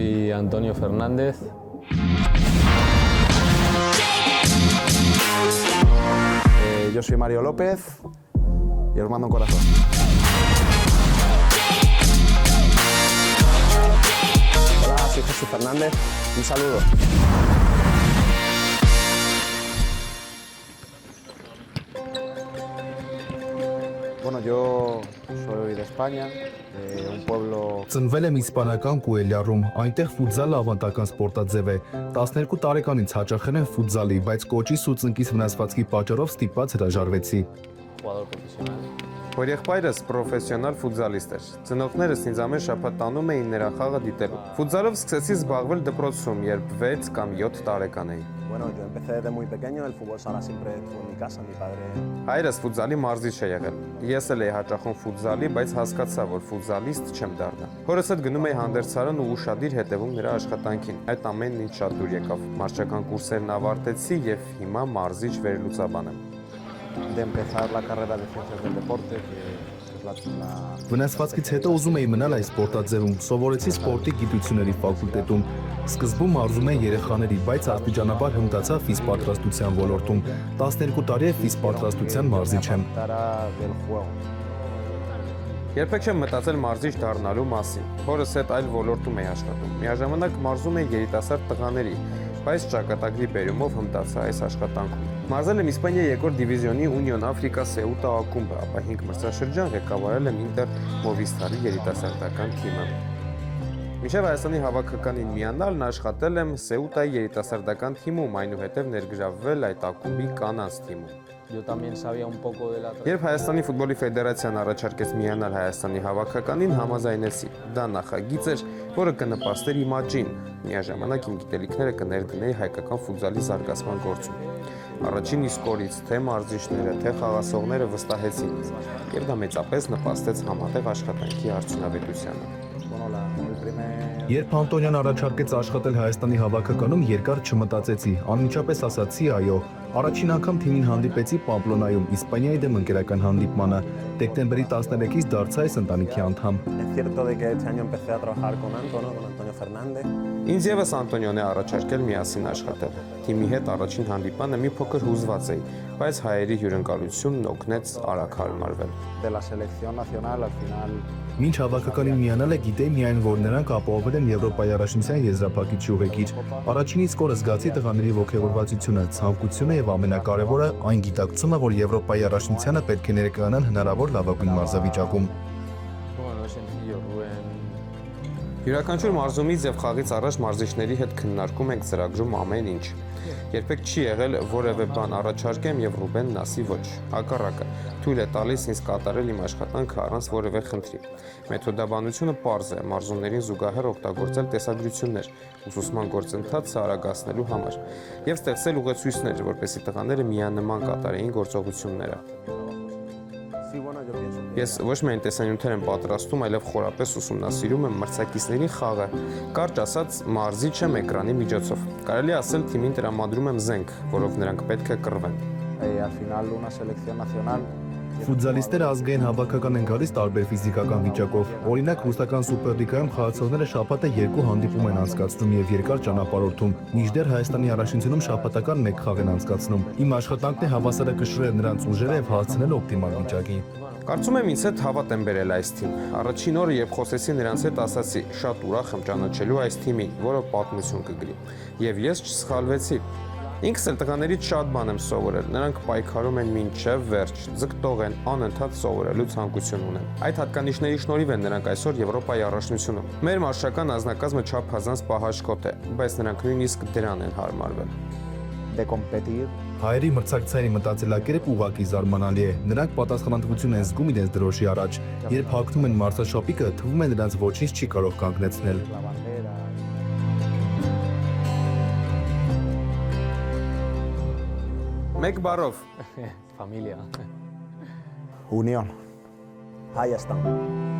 soy Antonio Fernández. Yo soy Mario López y os mando un corazón. Hola, soy Jesús Fernández. Un saludo. Bueno, yo soy de España, de un pueblo... Ծնվել եմ իսպանական Կուելյարում, այնտեղ ֆուտզալը ավանդական սպորտաձև է։ 12 տարեկանից հաճախել եմ ֆուտզալի, բայց կոճի սուծնկից վնասվածքի պատճառով ստիպված հրաժարվեցի։ Jugador profesional. Որ եղբայրս պրոֆեսիոնալ ֆուտզալիստ էր։ Ծնողներս ինձ ամեն շաբաթ տանում էին նրա խաղը դիտելու։ Ֆուտզալով սկսեցի զբաղվել դպրոցում, երբ 6 կամ 7 տարեկան էի։ Bueno, yo empecé desde muy pequeño, el fútbol sala siempre estuvo en mi casa, mi padre... Հայրս ֆուտզալի մարզիչ է եղել։ Ես էլ էի հաճախում ֆուտզալի, բայց հասկացա, որ ֆուտզալիստ չեմ դառնա։ Հորս հետ գնում էի հանդերձարան ու ուշադիր հետևում նրա աշխատանքին։ Այդ ամենն ինձ շատ դուր եկավ։ Մարզչական կուրսերն ավարտեցի եւ հիմա մարզիչ վերլուծաբան եմ։ de empezar la carrera de ciencias del deporte, que es la... Վնասվածքից հետո ուզում էի մնալ այս սպորտաձևում, սովորեցի սպորտի գիտությունների ֆակուլտետում։ Սկզբում մարզում էի երեխաների, բայց աստիճանաբար հմտացա ֆիզպատրաստության ոլորտում։ 12 տարի է ֆիզպատրաստության մարզիչ եմ։ del juego. Երբեք չեմ մտածել մարզիչ դառնալու մասին։ Հորս հետ այլ ոլորտում էի աշխատում։ Միաժամանակ մարզում էի երիտասարդ տղաների, բայց ճակատագրի բերումով հմտացա այս աշխատանքում։ Մարզել եմ Իսպանիայի երկրորդ դիվիզիոնի Union Africa Ceuta ակումբը, ապա 5 մրցաշրջան ղեկավարել եմ Ինտեր Movistar-ի երիտասարդական թիմը։ Մինչև Հայաստանի հավաքականին միանալն աշխատել եմ Ceuta-ի երիտասարդական թիմում, այնուհետև ներգրավվել այդ ակումբի կանանց թիմում։ Yo también sabía un poco de la... Երբ Հայաստանի ֆուտբոլի ֆեդերացիան առաջարկեց միանալ Հայաստանի հավաքականին, համաձայնեցի։ Դա նախագիծ էր, որը կնպաստեր իմ աճին, միաժամանակ իմ գիտելիքները կներդնեի հայկական ֆուտզալի զարգացման գործում։ Առաջին իսկ օրից թե մարզիչները, թե խաղացողները վստահեցին ինձ, եւ դա մեծապես նպաստեց համատեղ աշխատանքի արդյունավետությանը։ Երբ Անտոնյան առաջարկեց աշխատել Հայաստանի հավաքականում, երկար չմտածեցի, անմիջապես ասացի այո։ Առաջին անգամ թիմին հանդիպեցի Պամպլոնայում, Իսպանիայի դեմ ընկերական հանդիպմանը։ Դեկտեմբերի 13-ից դարձա այս ընտանիքի անդամ։ Es cierto de que este año empecé a trabajar con Antonio Fernández. Ինձ եւս Անտոնիոն է առաջարկել միասին աշխատել։ Թիմի հետ առաջին հանդիպանը մի փոքր հուզված էի, բայց հայերի հյուրընկալությունն օգնեց արագ հարմարվել։ De la selección nacional al final... Մինչ հավաքականին միանալը գիտեի միայն, որ նրանք ապահովել են Եվրոպայի առաջնության եզրափակիչ ուղեկիր։ Առաջին իսկ օրը զգացի տղաների ոգևորվածությունը, ցանկությունը եւ ամենակարևորը այն գիտակցումը, որ Եվրոպայի առաջնությանը պետք է ներկայանան հնարավոր լավագույն մարզավիճակում։ Bueno, es sencillo, Rubén. Յուրաքանչյուր մարզումից եւ խաղից առաջ մարզիչների հետ քննարկում ենք ծրագրում ամեն ինչ։ Երբեք չի եղել որևէ բան առաջարկեմ եւ Ռուբենն ասի ոչ։ Հակառակը, թույլ է տալիս ինձ կատարել իմ աշխատանքը առանց որևէ խնդրի։ Մեթոդաբանությունը պարզ է, մարզումներին զուգահեռ օգտագործել տեսագրություններ, ուսուցման գործընթացը արագացնելու համար եւ ստեղծել ուղեցույցներ, որպեսզի տղաները միանման կատարեին գործողությունները։ Ես ոչ միայն տեսանյութեր եմ պատրաստում, այլև խորապես ուսումնասիրում եմ մրցակիցների խաղը։ Կարճ ասած, մարզիչ եմ էկրանի միջոցով։ Կարելի ասել թիմին տրամադրում եմ զենք, որով նրանք պետք է կռվեն։ Al final una selección nacional... Ֆուտզալիստները ազգային հավաքական են գալիս տարբեր ֆիզիկական վիճակով։ Օրինակ ռուսական սուպերլիգայում խաղացողները շաբաթը 2 հանդիպում են անցկացնում եւ երկար ճանապարհորդում, մինչդեռ Հայաստանի առաջնությունում շաբաթական 1 խաղ են անցկացնում։ Իմ աշխատանքն է հավասարակշռել նրանց ուժերը եւ հասցնել օպտիմալ վիճակի։ Կարծում եմ ինձ հետ հավատ եմ բերել այս թիմ։ Առաջին օրը երբ խոսեցի նրանց հետ, ասացի՝ շատ ուրախ եմ ճանաչելու այս թիմին, որը պատմություն կգրի։ Եվ ես չսխալվեցի։ Ինքս էլ տղաներից շատ բան եմ սովորել, նրանք պայքարում են մինչև վերջ, ձգտող են, անընդհատ սովորելու ցանկություն ունեն։ Այդ հատկանիշների շնորհիվ են նրանք այսօր Եվրոպայի առաջնությունում։ Մեր մարզչական անձնակազմը չափազանց պահաշկոտ է, բայց նրանք նույնիսկ դրան են հարմարվել։ De competir... Հայերի մրցակցային մտածելակերպը ուղղակի զարմանալի է։ Նրանք պատասխանատվություն են զգում իրենց դրոշի առաջ։ Երբ հագնում են մարզաշապիկը, թվում է նրանց ոչինչ չի կարող կանգնեցնել։ Մեկ բառով Familia. Unión. Ahí están.